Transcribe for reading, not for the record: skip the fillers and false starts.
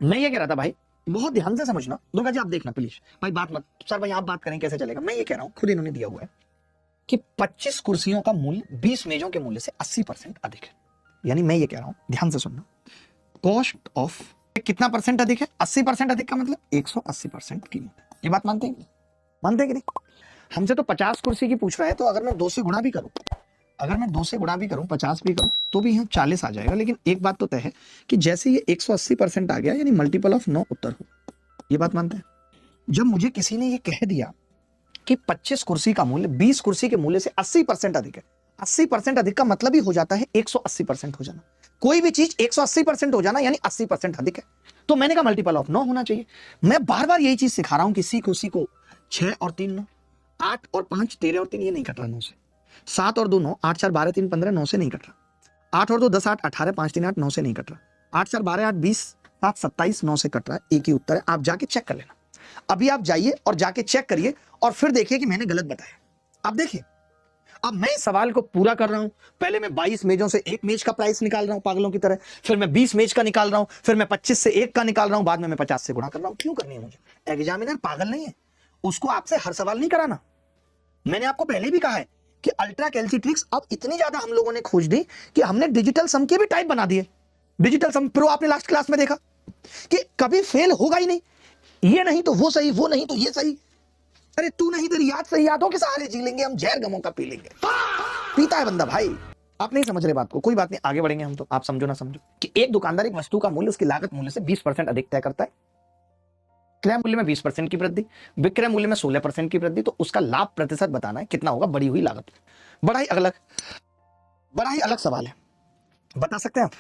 मैं ये कह रहा था भाई, बहुत ध्यान से समझना, दुर्गा जी आप देखना प्लीज भाई, बात मत सर भाई आप बात करें कैसे चलेगा। मैं ये कह रहा हूं, खुद इन्होंने दिया हुआ है कि 25 कुर्सियों का मूल्य 20 मेजों के मूल्य से 80% अधिक है। यानी मैं ये कह रहा हूं, ध्यान से सुनना, कॉस्ट ऑफ कितना परसेंट अधिक है? 80% अधिक का मतलब 180% कीमत है। ये बात मानते हैं? मानते हैं कि नहीं? हमसे तो 50 कुर्सी की पूछ रहा है, तो अगर मैं 2 से गुणा भी करूं, अगर मैं 2 से गुणा भी करूं, 50 भी करूं, तो भी यहाँ 40 आ जाएगा। लेकिन एक बात तो तय है कि जैसे ये 180% आ गया, यानी मल्टीपल ऑफ 9 उत्तर हो। ये बात मानते हैं? जब मुझे किसी ने ये कह दिया कि 25 कुर्सी का मूल्य 20 कुर्सी के मूल्य से 80% अधिक है, 80% अधिक का मतलब ही हो जाता है 180% हो जाना। कोई भी चीज 180% हो जाना यानी 80% अधिक है। तो मैंने कहा मल्टीपल ऑफ 9 होना चाहिए। मैं बार बार यही चीज सिखा रहा हूं कि सीखो सीखो। 6 और 3 9, 8 और 5 13 और 3 ये नहीं कट रहा 9 से। 7 और 2 9, 8 4 12 3 15 9 से नहीं कट रहा। 8 और 2 10 8 18 5 3 8 9 से नहीं कट रहा। 8 4 12 8 20 7 27 9 से कट रहा है। एक ही उत्तर है, आप जाके चेक कर लेना। अभी आप जाइए और जाके चेक करिए और फिर देखिए कि मैंने गलत बताया। अब देखिए, अब मैं इस सवाल को पूरा कर रहा हूं। पहले मैं 22 मेजों से एक मेज का प्राइस निकाल रहा हूं पागलों की तरह, फिर मैं 20 मेज का निकाल रहा हूं, फिर मैं 25 से एक का निकाल रहा हूं, बाद में मैं 50 से गुणा कर रहा हूं। क्यों करनी है मुझे? एग्जामिनर पागल नहीं है, उसको आपसे हर सवाल नहीं कराना। मैंने आपको पहले भी कहा है कि अल्ट्रा कैलसी अब इतनी ज्यादा हम लोगों ने खोज दी कि हमने डिजिटल सम के भी टाइप बना दिए। डिजिटल सम प्रो आपने लास्ट क्लास में देखा कि कभी फेल होगा ही नहीं। ये नहीं तो वो सही, वो नहीं तो ये सही। अरे तू नहीं तेरी याद सही, यादों के सहारे जी लेंगे हम, जहर गमों का पी लेंगे। पीता है बंदा भाई। आप नहीं समझ रहे बात को, कोई बात नहीं, आगे बढ़ेंगे हम तो। आप समझो ना समझो कि एक दुकानदार एक वस्तु का मूल्य उसकी लागत मूल्य से 20% अधिक तय करता है। क्रय मूल्य में 20% की वृद्धि, विक्रय मूल्य में 16% की वृद्धि, तो उसका लाभ प्रतिशत बताना है कितना होगा बढ़ी हुई लागत। बड़ा ही अलग सवाल है, बता सकते हैं आप?